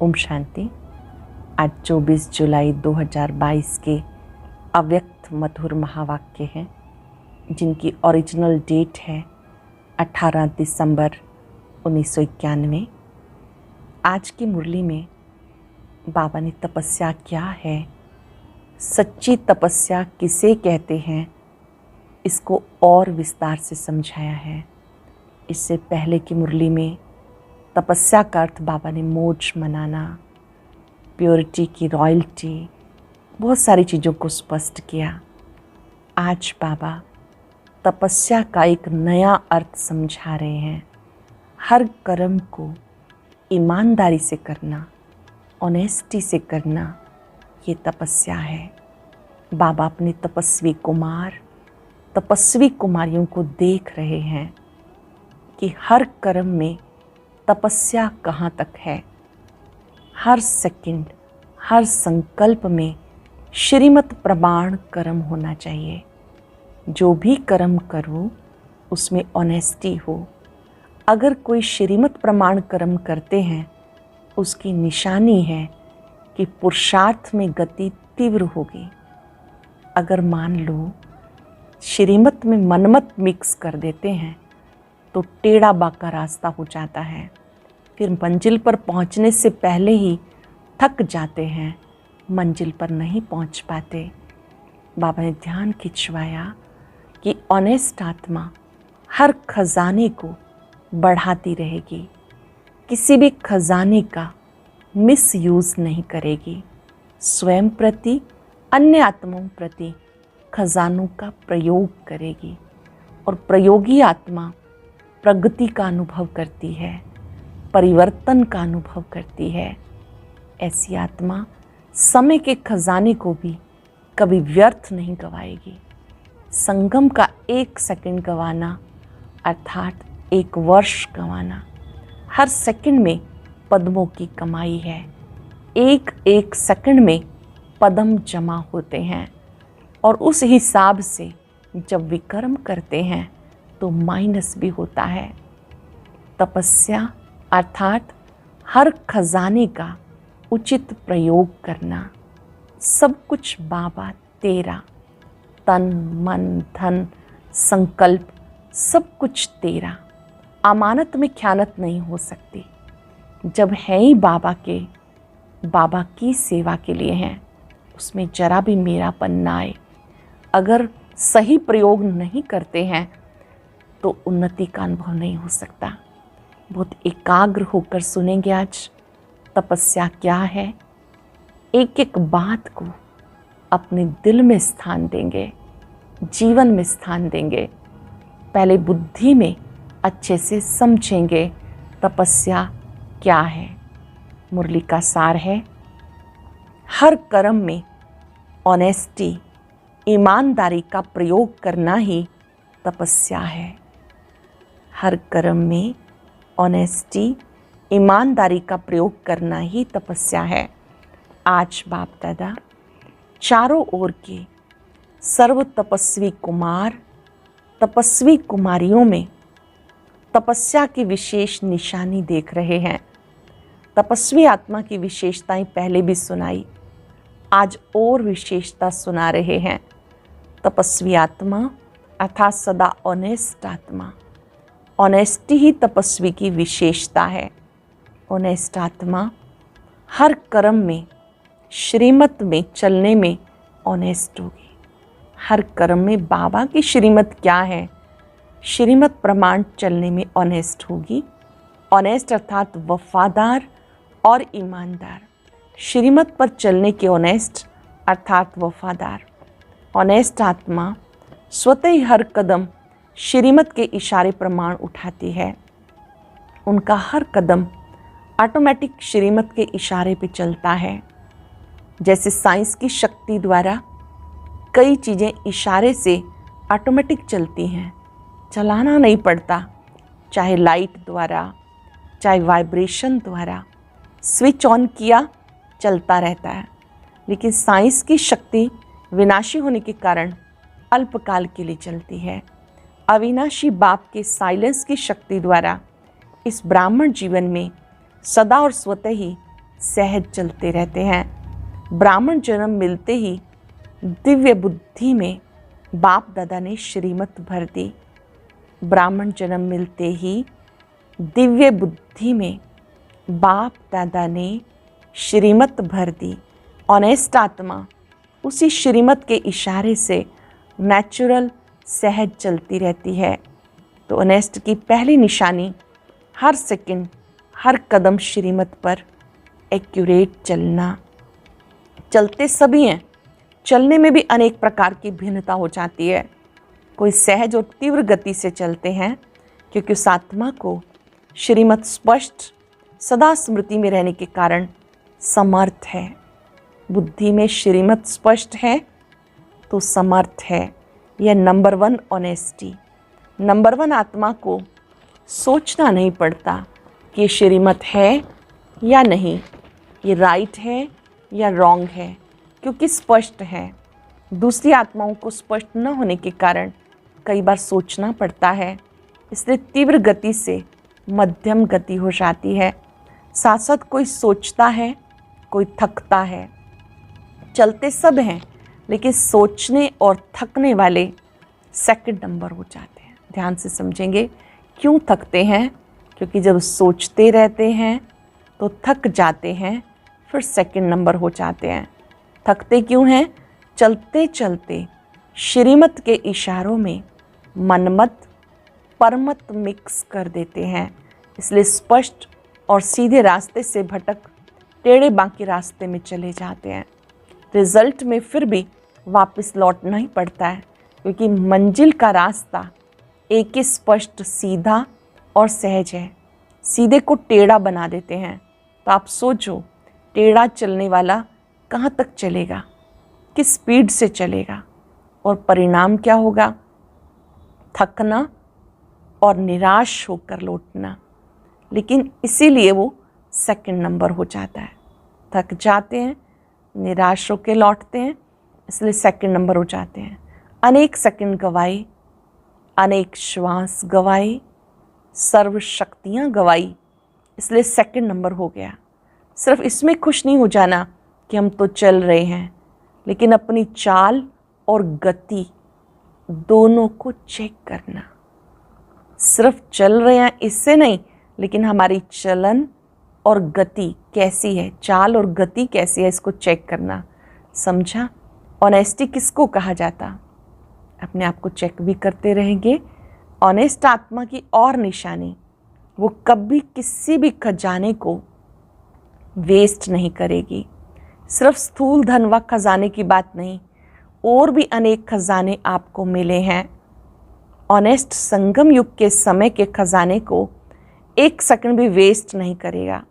ओम शांति। आज 24 जुलाई 2022 के अव्यक्त मधुर महावाक्य हैं जिनकी ओरिजिनल डेट है 18 दिसंबर 1991। आज की मुरली में बाबा ने तपस्या क्या है, सच्ची तपस्या किसे कहते हैं, इसको और विस्तार से समझाया है। इससे पहले की मुरली में तपस्या का अर्थ बाबा ने मौज मनाना, प्योरिटी की रॉयल्टी, बहुत सारी चीज़ों को स्पष्ट किया। आज बाबा तपस्या का एक नया अर्थ समझा रहे हैं। हर कर्म को ईमानदारी से करना, ऑनेस्टी से करना, ये तपस्या है। बाबा अपने तपस्वी कुमार, तपस्वी कुमारियों को देख रहे हैं कि हर कर्म में तपस्या कहाँ तक है। हर सेकंड, हर संकल्प में श्रीमत प्रमाण कर्म होना चाहिए। जो भी कर्म करो उसमें ऑनेस्टी हो। अगर कोई श्रीमत प्रमाण कर्म करते हैं उसकी निशानी है कि पुरुषार्थ में गति तीव्र होगी। अगर मान लो श्रीमत में मनमत मिक्स कर देते हैं तो टेढ़ा बांका रास्ता हो जाता है। फिर मंजिल पर पहुंचने से पहले ही थक जाते हैं, मंजिल पर नहीं पहुंच पाते। बाबा ने ध्यान खिंचवाया कि ऑनेस्ट आत्मा हर खजाने को बढ़ाती रहेगी, किसी भी खजाने का मिसयूज़ नहीं करेगी। स्वयं प्रति, अन्य आत्माओं प्रति खजानों का प्रयोग करेगी और प्रयोगी आत्मा प्रगति का अनुभव करती है, परिवर्तन का अनुभव करती है। ऐसी आत्मा समय के खजाने को भी कभी व्यर्थ नहीं गवाएगी। संगम का 1 सेकंड गंवाना अर्थात 1 वर्ष गंवाना। हर सेकंड में पद्मों की कमाई है। एक एक सेकंड में पद्म जमा होते हैं और उस हिसाब से जब विकर्म करते हैं तो माइनस भी होता है। तपस्या अर्थात हर खजाने का उचित प्रयोग करना। सब कुछ बाबा तेरा, तन मन धन संकल्प सब कुछ तेरा। अमानत में ख़यानत नहीं हो सकती। जब है ही बाबा के, बाबा की सेवा के लिए हैं, उसमें जरा भी मेरापन ना आए। अगर सही प्रयोग नहीं करते हैं तो उन्नति का अनुभव नहीं हो सकता। बहुत एकाग्र होकर सुनेंगे आज तपस्या क्या है। एक एक बात को अपने दिल में स्थान देंगे, जीवन में स्थान देंगे। पहले बुद्धि में अच्छे से समझेंगे तपस्या क्या है। मुरली का सार है, हर कर्म में ऑनेस्टी, ईमानदारी का प्रयोग करना ही तपस्या है। हर कर्म में ऑनेस्टी, ईमानदारी का प्रयोग करना ही तपस्या है। आज बाप दादा चारों ओर के सर्व तपस्वी कुमार, तपस्वी कुमारियों में तपस्या की विशेष निशानी देख रहे हैं। तपस्वी आत्मा की विशेषताएं पहले भी सुनाई, आज और विशेषता सुना रहे हैं। तपस्वी आत्मा अर्थात सदा ऑनेस्ट आत्मा। ऑनेस्टी ही तपस्वी की विशेषता है। ऑनेस्ट आत्मा हर कर्म में, श्रीमत में चलने में ऑनेस्ट होगी। हर कर्म में बाबा की श्रीमत क्या है, श्रीमत प्रमाण चलने में ऑनेस्ट होगी। ऑनेस्ट अर्थात वफादार और ईमानदार। श्रीमत पर चलने के ऑनेस्ट अर्थात वफादार। ऑनेस्ट आत्मा स्वतः ही हर कदम श्रीमत के इशारे प्रमाण उठाती है। उनका हर कदम ऑटोमेटिक श्रीमत के इशारे पे चलता है। जैसे साइंस की शक्ति द्वारा कई चीज़ें इशारे से ऑटोमेटिक चलती हैं, चलाना नहीं पड़ता। चाहे लाइट द्वारा, चाहे वाइब्रेशन द्वारा, स्विच ऑन किया चलता रहता है। लेकिन साइंस की शक्ति विनाशी होने के कारण अल्पकाल के लिए चलती है। अविनाशी बाप के साइलेंस की शक्ति द्वारा इस ब्राह्मण जीवन में सदा और स्वतः ही सहज चलते रहते हैं। ब्राह्मण जन्म मिलते ही दिव्य बुद्धि में बाप दादा ने श्रीमत भर दी। ब्राह्मण जन्म मिलते ही दिव्य बुद्धि में बाप दादा ने श्रीमत भर दी। ऑनेस्ट आत्मा उसी श्रीमत के इशारे से नेचुरल सहज चलती रहती है। तो ऑनेस्ट की पहली निशानी हर सेकंड हर कदम श्रीमत पर एक्यूरेट चलना। चलते सभी हैं, चलने में भी अनेक प्रकार की भिन्नता हो जाती है। कोई सहज और तीव्र गति से चलते हैं क्योंकि उस आत्मा को श्रीमत स्पष्ट सदा स्मृति में रहने के कारण समर्थ है। बुद्धि में श्रीमत स्पष्ट है तो समर्थ है। यह नंबर 1 ऑनेस्टी। नंबर 1 आत्मा को सोचना नहीं पड़ता कि ये श्रीमत है या नहीं, ये राइट है या रॉन्ग है, क्योंकि स्पष्ट है। दूसरी आत्माओं को स्पष्ट न होने के कारण कई बार सोचना पड़ता है, इसलिए तीव्र गति से मध्यम गति हो जाती है। साथ साथ कोई सोचता है, कोई थकता है। चलते सब हैं, लेकिन सोचने और थकने वाले सेकंड नंबर हो जाते हैं। ध्यान से समझेंगे क्यों थकते हैं, क्योंकि जब सोचते रहते हैं तो थक जाते हैं, फिर सेकंड नंबर हो जाते हैं। थकते क्यों हैं? चलते चलते श्रीमत के इशारों में मनमत परमत मिक्स कर देते हैं, इसलिए स्पष्ट और सीधे रास्ते से भटक टेढ़े बाकी रास्ते में चले जाते हैं। रिजल्ट में फिर भी वापस लौटना ही पड़ता है, क्योंकि मंजिल का रास्ता एक ही स्पष्ट सीधा और सहज है। सीधे को टेढ़ा बना देते हैं। तो आप सोचो, टेढ़ा चलने वाला कहाँ तक चलेगा, किस स्पीड से चलेगा, और परिणाम क्या होगा? थकना और निराश होकर लौटना। लेकिन इसीलिए वो सेकंड नंबर हो जाता है। थक जाते हैं, निराश होकर लौटते हैं, इसलिए सेकंड नंबर हो जाते हैं। अनेक सेकंड गवाए, अनेक श्वास गवाए, सर्व शक्तियाँ गवाई, इसलिए सेकंड नंबर हो गया। सिर्फ इसमें खुश नहीं हो जाना कि हम तो चल रहे हैं, लेकिन अपनी चाल और गति दोनों को चेक करना। सिर्फ चल रहे हैं इससे नहीं, लेकिन हमारी चलन और गति कैसी है, चाल और गति कैसी है, इसको चेक करना। समझा? ऑनेस्टी किसको कहा जाता? अपने आप को चेक भी करते रहेंगे। ऑनेस्ट आत्मा की और निशानी, वो कभी किसी भी खजाने को वेस्ट नहीं करेगी। सिर्फ स्थूल धन व खजाने की बात नहीं, और भी अनेक खजाने आपको मिले हैं। ऑनेस्ट संगम युग के समय के खजाने को एक सेकंड भी वेस्ट नहीं करेगा,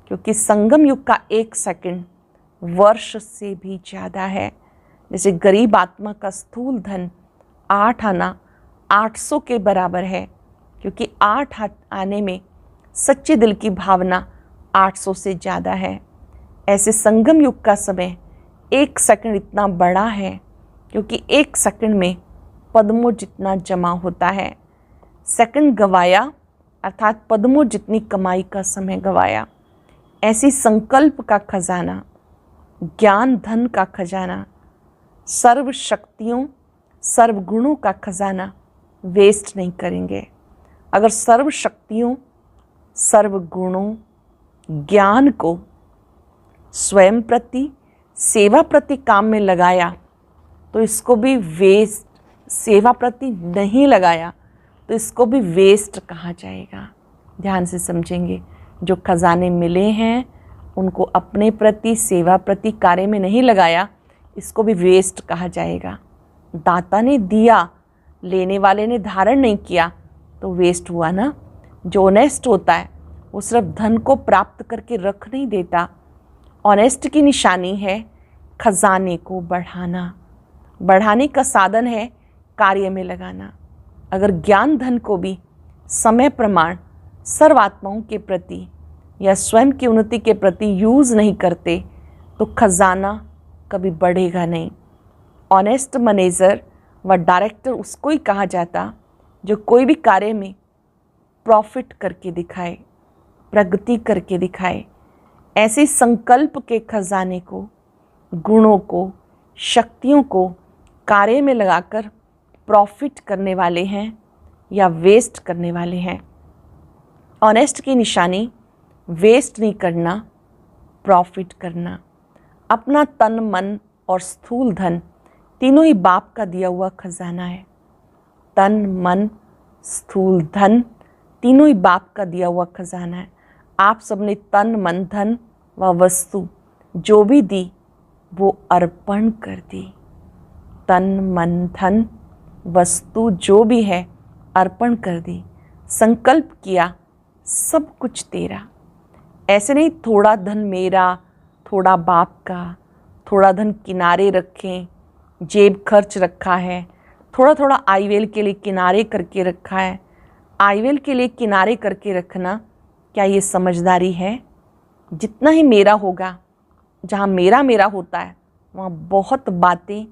क्योंकि संगम युग का एक सेकंड वर्ष से भी ज़्यादा है। जैसे गरीब आत्मा का स्थूल धन 8 आना 800 के बराबर है, क्योंकि 8 आने में सच्चे दिल की भावना 800 से ज़्यादा है। ऐसे संगम युग का समय एक सेकंड इतना बड़ा है, क्योंकि एक सेकंड में पद्मों जितना जमा होता है। सेकंड गवाया अर्थात पद्मों जितनी कमाई का समय गवाया। ऐसी संकल्प का खजाना, ज्ञान धन का खजाना, सर्व शक्तियों सर्व गुणों का खजाना वेस्ट नहीं करेंगे। अगर सर्व शक्तियों सर्व गुणों ज्ञान को स्वयं प्रति सेवा प्रति काम में लगाया तो इसको भी वेस्ट, सेवा प्रति नहीं लगाया तो इसको भी वेस्ट कहा जाएगा। ध्यान से समझेंगे। जो खजाने मिले हैं उनको अपने प्रति सेवा प्रति कार्य में नहीं लगाया, इसको भी वेस्ट कहा जाएगा। दाता ने दिया, लेने वाले ने धारण नहीं किया तो वेस्ट हुआ ना। जो ऑनेस्ट होता है वो सिर्फ धन को प्राप्त करके रख नहीं देता। ऑनेस्ट की निशानी है खजाने को बढ़ाना। बढ़ाने का साधन है कार्य में लगाना। अगर ज्ञान धन को भी समय प्रमाण सर्वात्माओं के प्रति या स्वयं की उन्नति के प्रति यूज़ नहीं करते तो खजाना कभी बढ़ेगा नहीं। ऑनेस्ट मैनेजर व डायरेक्टर उसको ही कहा जाता जो कोई भी कार्य में प्रॉफिट करके दिखाए, प्रगति करके दिखाए। ऐसे संकल्प के खजाने को, गुणों को, शक्तियों को कार्य में लगाकर प्रॉफिट करने वाले हैं या वेस्ट करने वाले हैं। ऑनेस्ट की निशानी वेस्ट नहीं करना, प्रॉफिट करना। अपना तन, मन और स्थूल धन तीनों ही बाप का दिया हुआ खजाना है। तन, मन, स्थूल धन तीनों ही बाप का दिया हुआ खजाना है। आप सबने तन, मन, धन व वस्तु जो भी दी वो अर्पण कर दी। तन, मन, धन, वस्तु जो भी है अर्पण कर दी। संकल्प किया सब कुछ तेरा। ऐसे नहीं थोड़ा धन मेरा, थोड़ा बाप का, थोड़ा धन किनारे रखें, जेब खर्च रखा है, थोड़ा थोड़ा आईवेल के लिए किनारे करके रखा है। आईवेल के लिए किनारे करके रखना क्या ये समझदारी है? जितना ही मेरा होगा, जहाँ मेरा मेरा होता है वहाँ बहुत बातें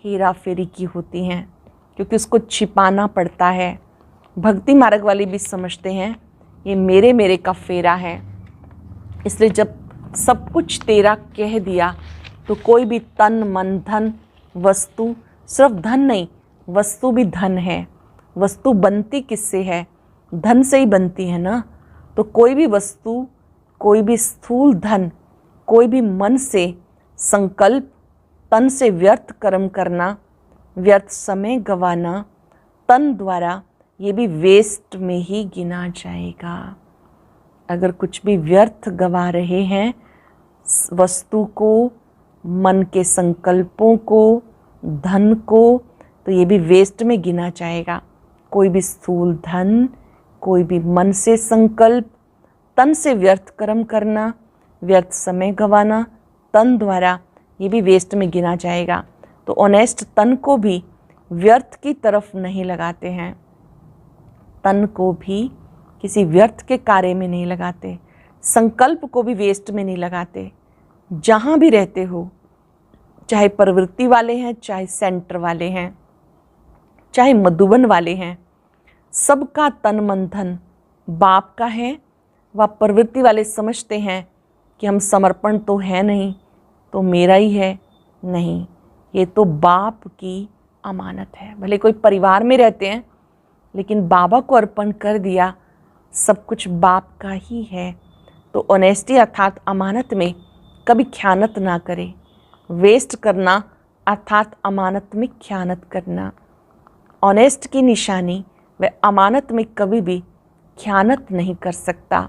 हेरा फेरी की होती हैं, क्योंकि उसको छिपाना पड़ता है। भक्ति मार्ग वाले भी समझते हैं ये मेरे मेरे का फेरा है। इसलिए जब सब कुछ तेरा कह दिया तो कोई भी तन, मन, धन, वस्तु, सिर्फ धन नहीं, वस्तु भी धन है। वस्तु बनती किससे है? धन से ही बनती है ना। तो कोई भी वस्तु, कोई भी स्थूल धन, कोई भी मन से संकल्प, तन से व्यर्थ कर्म करना, व्यर्थ समय गंवाना, तन द्वारा ये भी वेस्ट में ही गिना जाएगा। अगर कुछ भी व्यर्थ गंवा रहे हैं, वस्तु को, मन के संकल्पों को, धन को, तो ये भी वेस्ट में गिना जाएगा। कोई भी स्थूल धन, कोई भी मन से संकल्प, तन से व्यर्थ कर्म करना, व्यर्थ समय गंवाना, तन द्वारा ये भी वेस्ट में गिना जाएगा। तो ऑनेस्ट तन को भी व्यर्थ की तरफ नहीं लगाते हैं, तन को भी किसी व्यर्थ के कार्य में नहीं लगाते, संकल्प को भी वेस्ट में नहीं लगाते। जहाँ भी रहते हो, चाहे प्रवृत्ति वाले हैं, चाहे सेंटर वाले हैं, चाहे मधुबन वाले हैं, सबका तन, मन, धन बाप का है। वह प्रवृत्ति वाले समझते हैं कि हम समर्पण तो है नहीं, तो मेरा ही है। नहीं, ये तो बाप की अमानत है। भले कोई परिवार में रहते हैं, लेकिन बाबा को अर्पण कर दिया, सब कुछ बाप का ही है। तो ऑनेस्टी अर्थात अमानत में कभी ख़यानत ना करें। वेस्ट करना अर्थात अमानत में ख़यानत करना। ऑनेस्ट की निशानी वह अमानत में कभी भी ख़यानत नहीं कर सकता।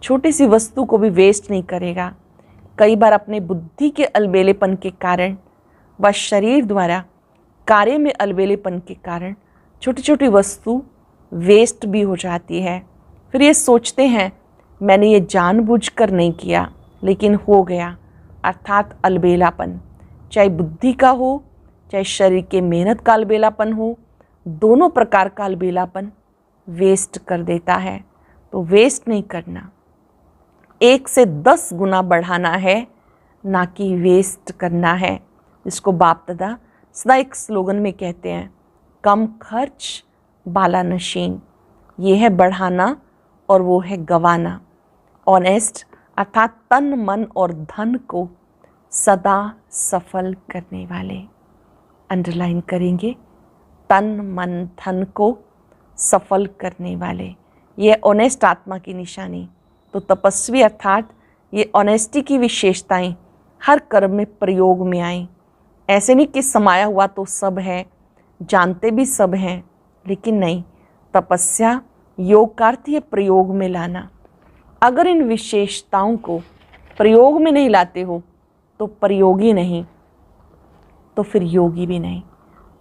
छोटी सी वस्तु को भी वेस्ट नहीं करेगा। कई बार अपने बुद्धि के अलबेलेपन के कारण व शरीर द्वारा कार्य में अलबेलेपन के कारण छोटी छोटी वस्तु वेस्ट भी हो जाती है। फिर ये सोचते हैं मैंने ये जानबूझकर नहीं किया, लेकिन हो गया। अर्थात अलबेलापन, चाहे बुद्धि का हो, चाहे शरीर के मेहनत का अलबेलापन हो, दोनों प्रकार का अलबेलापन वेस्ट कर देता है। तो वेस्ट नहीं करना, 1 से 10 गुना बढ़ाना है, ना कि वेस्ट करना है। जिसको बाप दादा सदा एक स्लोगन में कहते हैं, कम खर्च बाला नशीन। ये है बढ़ाना और वो है गंवाना। ऑनेस्ट अर्थात तन, मन और धन को सदा सफल करने वाले। अंडरलाइन करेंगे, तन, मन, धन को सफल करने वाले। ये ऑनेस्ट आत्मा की निशानी। तो तपस्वी अर्थात ये ऑनेस्टी की विशेषताएं हर कर्म में प्रयोग में आएँ। ऐसे नहीं कि समाया हुआ तो सब है, जानते भी सब हैं, लेकिन नहीं, तपस्या योग का अर्थ है प्रयोग में लाना। अगर इन विशेषताओं को प्रयोग में नहीं लाते हो तो प्रयोगी नहीं, तो फिर योगी भी नहीं।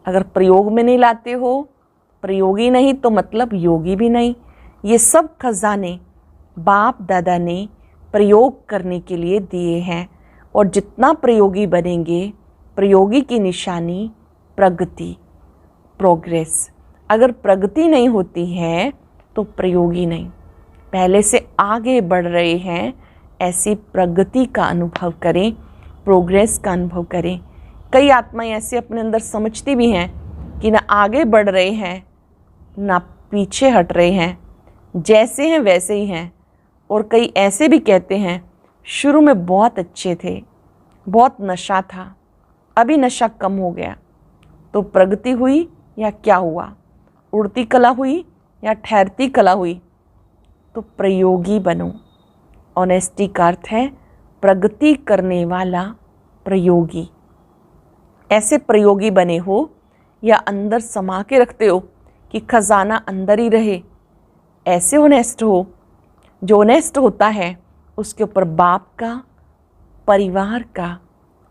अगर प्रयोग में नहीं लाते हो, प्रयोगी नहीं, तो मतलब योगी भी नहीं। ये सब खजाने बाप दादा ने प्रयोग करने के लिए दिए हैं, और जितना प्रयोगी बनेंगे, प्रयोगी की निशानी प्रगति, प्रोग्रेस। अगर प्रगति नहीं होती है तो प्रयोगी नहीं। पहले से आगे बढ़ रहे हैं, ऐसी प्रगति का अनुभव करें, प्रोग्रेस का अनुभव करें। कई आत्माएं ऐसे अपने अंदर समझती भी हैं कि ना आगे बढ़ रहे हैं ना पीछे हट रहे हैं, जैसे हैं वैसे ही हैं। और कई ऐसे भी कहते हैं शुरू में बहुत अच्छे थे, बहुत नशा था, अभी नशा कम हो गया, तो प्रगति हुई या क्या हुआ? उड़ती कला हुई या ठहरती कला हुई? तो प्रयोगी बनो। ऑनेस्टी का अर्थ है प्रगति करने वाला प्रयोगी। ऐसे प्रयोगी बने हो या अंदर समा के रखते हो कि खजाना अंदर ही रहे, ऐसे ऑनेस्ट हो। जो ऑनेस्ट होता है उसके ऊपर बाप का, परिवार का,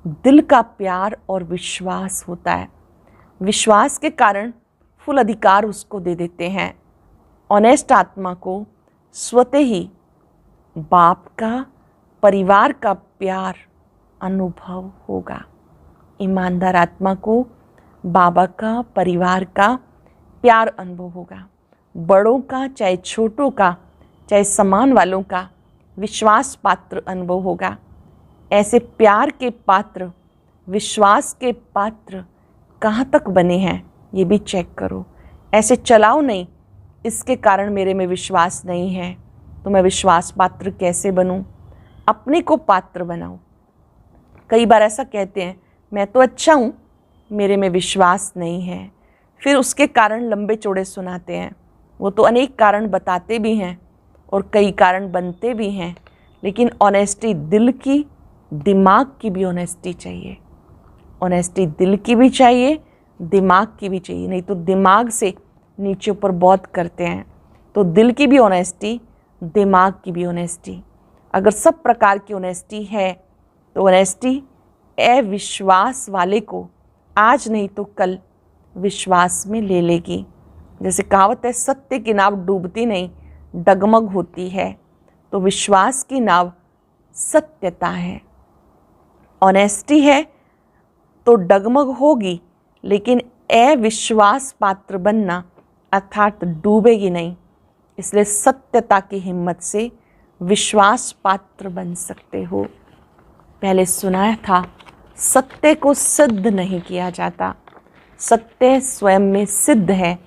दिल का प्यार और विश्वास होता है। विश्वास के कारण फुल अधिकार उसको दे देते हैं। ऑनेस्ट आत्मा को स्वतः ही बाप का, परिवार का प्यार अनुभव होगा। ईमानदार आत्मा को बाबा का, परिवार का प्यार अनुभव होगा। बड़ों का, चाहे छोटों का, चाहे समान वालों का विश्वास पात्र अनुभव होगा। ऐसे प्यार के पात्र, विश्वास के पात्र कहाँ तक बने हैं ये भी चेक करो। ऐसे चलाओ नहीं, इसके कारण मेरे में विश्वास नहीं है तो मैं विश्वास पात्र कैसे बनूं? अपने को पात्र बनाओ। कई बार ऐसा कहते हैं, मैं तो अच्छा हूँ, मेरे में विश्वास नहीं है, फिर उसके कारण लंबे चौड़े सुनाते हैं। वो तो अनेक कारण बताते भी हैं और कई कारण बनते भी हैं, लेकिन ऑनेस्टी दिल की, दिमाग की भी ऑनेस्टी चाहिए। ऑनेस्टी दिल की भी चाहिए, दिमाग की भी चाहिए, नहीं तो दिमाग से नीचे ऊपर बहुत करते हैं। तो दिल की भी ऑनेस्टी, दिमाग की भी ऑनेस्टी। अगर सब प्रकार की ऑनेस्टी है तो ऑनेस्टी अविश्वास वाले को आज नहीं तो कल विश्वास में ले लेगी। जैसे कहावत है, सत्य की नाव डूबती नहीं, डगमग होती है। तो विश्वास की नाव सत्यता है। ऑनेस्टी है तो डगमग होगी, लेकिन अविश्वास पात्र बनना अर्थात डूबेगी नहीं। इसलिए सत्यता की हिम्मत से विश्वास पात्र बन सकते हो। पहले सुनाया था, सत्य को सिद्ध नहीं किया जाता, सत्य स्वयं में सिद्ध है।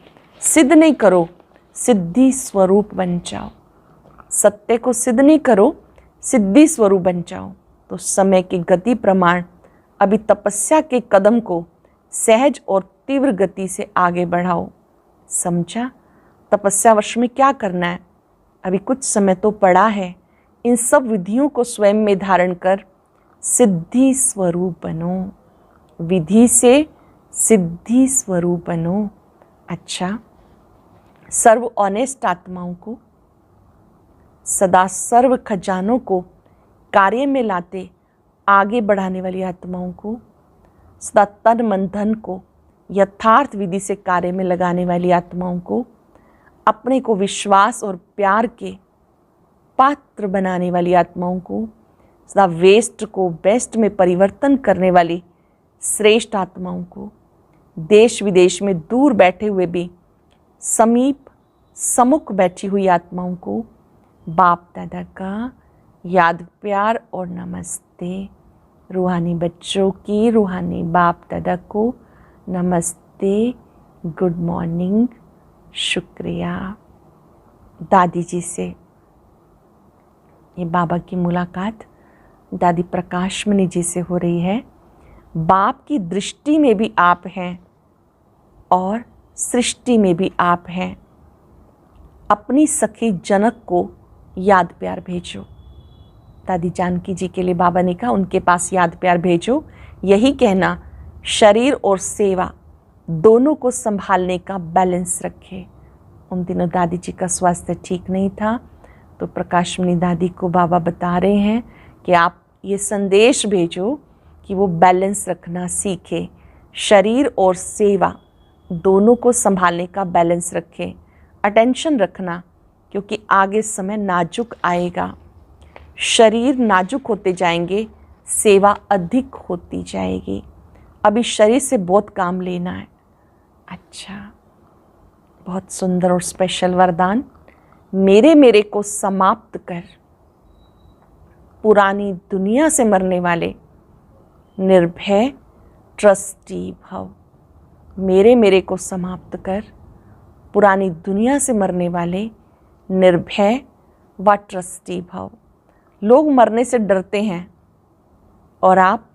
सिद्ध नहीं करो, सिद्धि स्वरूप बन जाओ। सत्य को सिद्ध नहीं करो, सिद्धि स्वरूप बन जाओ। तो समय की गति प्रमाण अभी तपस्या के कदम को सहज और तीव्र गति से आगे बढ़ाओ। समझा? तपस्या वर्ष में क्या करना है? अभी कुछ समय तो पड़ा है। इन सब विधियों को स्वयं में धारण कर सिद्धि स्वरूप बनो। विधि से सिद्धि स्वरूप बनो। अच्छा, सर्व ऑनेस्ट आत्माओं को, सदा सर्व खजानों को कार्य में लाते आगे बढ़ाने वाली आत्माओं को, सदा तन मन धन को यथार्थ विधि से कार्य में लगाने वाली आत्माओं को, अपने को विश्वास और प्यार के पात्र बनाने वाली आत्माओं को, सदा वेस्ट को बेस्ट में परिवर्तन करने वाली श्रेष्ठ आत्माओं को, देश विदेश में दूर बैठे हुए भी समीप सम्मुख बैठी हुई आत्माओं को बाप दादा का याद, प्यार और नमस्ते। रूहानी बच्चों की रूहानी बाप दादा को नमस्ते, गुड मॉर्निंग, शुक्रिया। दादी जी से ये बाबा की मुलाकात दादी प्रकाशमणि जी से हो रही है। बाप की दृष्टि में भी आप हैं और सृष्टि में भी आप हैं। अपनी सखी जनक को याद प्यार भेजो। दादी जानकी जी के लिए बाबा ने कहा, उनके पास याद प्यार भेजो। यही कहना, शरीर और सेवा दोनों को संभालने का बैलेंस रखे। उन दिनों दादी जी का स्वास्थ्य ठीक नहीं था, तो प्रकाशमणि दादी को बाबा बता रहे हैं कि आप ये संदेश भेजो कि वो बैलेंस रखना सीखे। शरीर और सेवा दोनों को संभालने का बैलेंस रखें। अटेंशन रखना, क्योंकि आगे समय नाजुक आएगा। शरीर नाजुक होते जाएंगे, सेवा अधिक होती जाएगी। अभी शरीर से बहुत काम लेना है। अच्छा, बहुत सुंदर और स्पेशल वरदान। मेरे को समाप्त कर, पुरानी दुनिया से मरने वाले निर्भय ट्रस्टी भव। मेरे को समाप्त कर, पुरानी दुनिया से मरने वाले निर्भय व ट्रस्टी भव। लोग मरने से डरते हैं और आप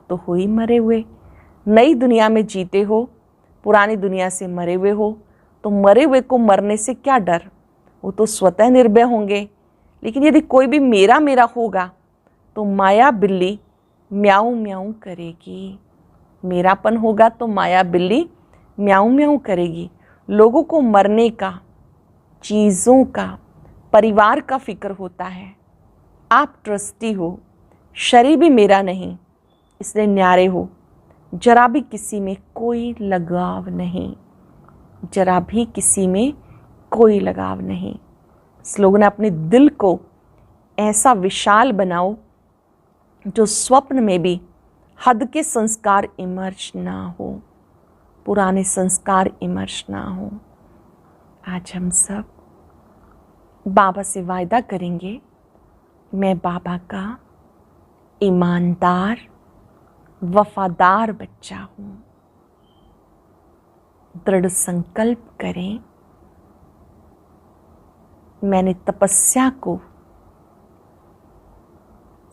तो हो ही मरे हुए। नई दुनिया में जीते हो, पुरानी दुनिया से मरे हुए हो, तो मरे हुए को मरने से क्या डर, वो तो स्वतः निर्भय होंगे। लेकिन यदि कोई भी मेरा मेरा होगा तो माया बिल्ली म्याऊं म्याऊं करेगी। मेरापन होगा तो माया बिल्ली म्याऊं म्याऊं करेगी। लोगों को मरने का, चीज़ों का, परिवार का फिक्र होता है। आप ट्रस्टी हो, शरीर भी मेरा नहीं, इसलिए न्यारे हो। जरा भी किसी में कोई लगाव नहीं, जरा भी किसी में कोई लगाव नहीं। इस लोगों ने अपने दिल को ऐसा विशाल बनाओ जो स्वप्न में भी हद के संस्कार इमर्ज ना हो, पुराने संस्कार इमर्ज ना हो। आज हम सब बाबा से वायदा करेंगे, मैं बाबा का ईमानदार वफादार बच्चा हूँ। दृढ़ संकल्प करें, मैंने तपस्या को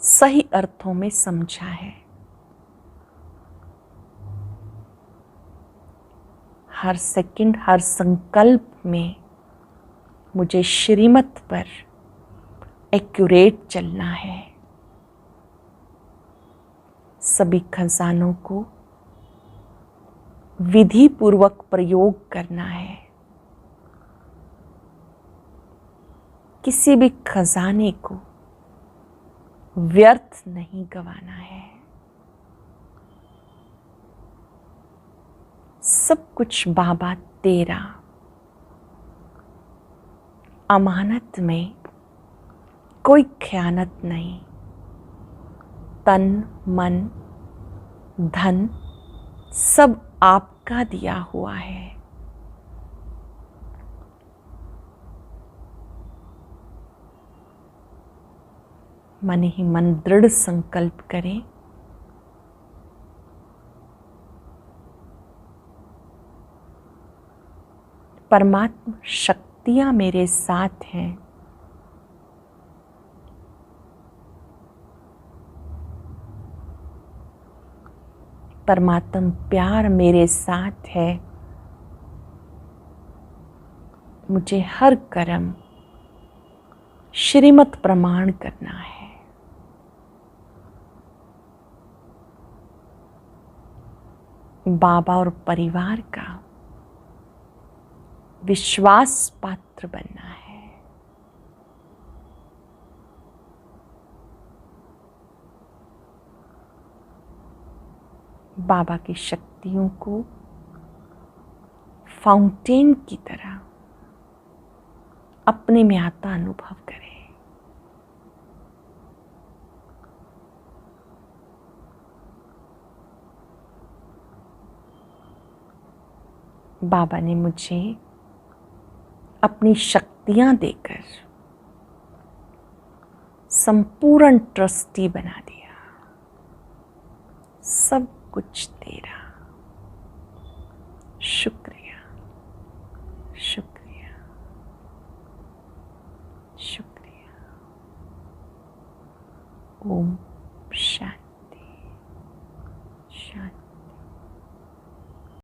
सही अर्थों में समझा है। हर सेकंड, हर संकल्प में मुझे श्रीमत पर एक्यूरेट चलना है। सभी खजानों को विधि पूर्वक प्रयोग करना है। किसी भी खजाने को व्यर्थ नहीं गंवाना है। सब कुछ बाबा तेरा, अमानत में कोई खयानत नहीं। तन मन धन सब आपका दिया हुआ है। मन ही मन दृढ़ संकल्प करें, परमात्मा शक्तियां मेरे साथ हैं। परमात्मा प्यार मेरे साथ है। मुझे हर कर्म श्रीमत प्रमाण करना है। बाबा और परिवार का विश्वास पात्र बनना है। बाबा की शक्तियों को फाउंटेन की तरह अपने में आता अनुभव करें। बाबा ने मुझे अपनी शक्तियां देकर संपूर्ण ट्रस्टी बना दिया। सब कुछ तेरा। शुक्रिया, शुक्रिया, शुक्रिया। ओम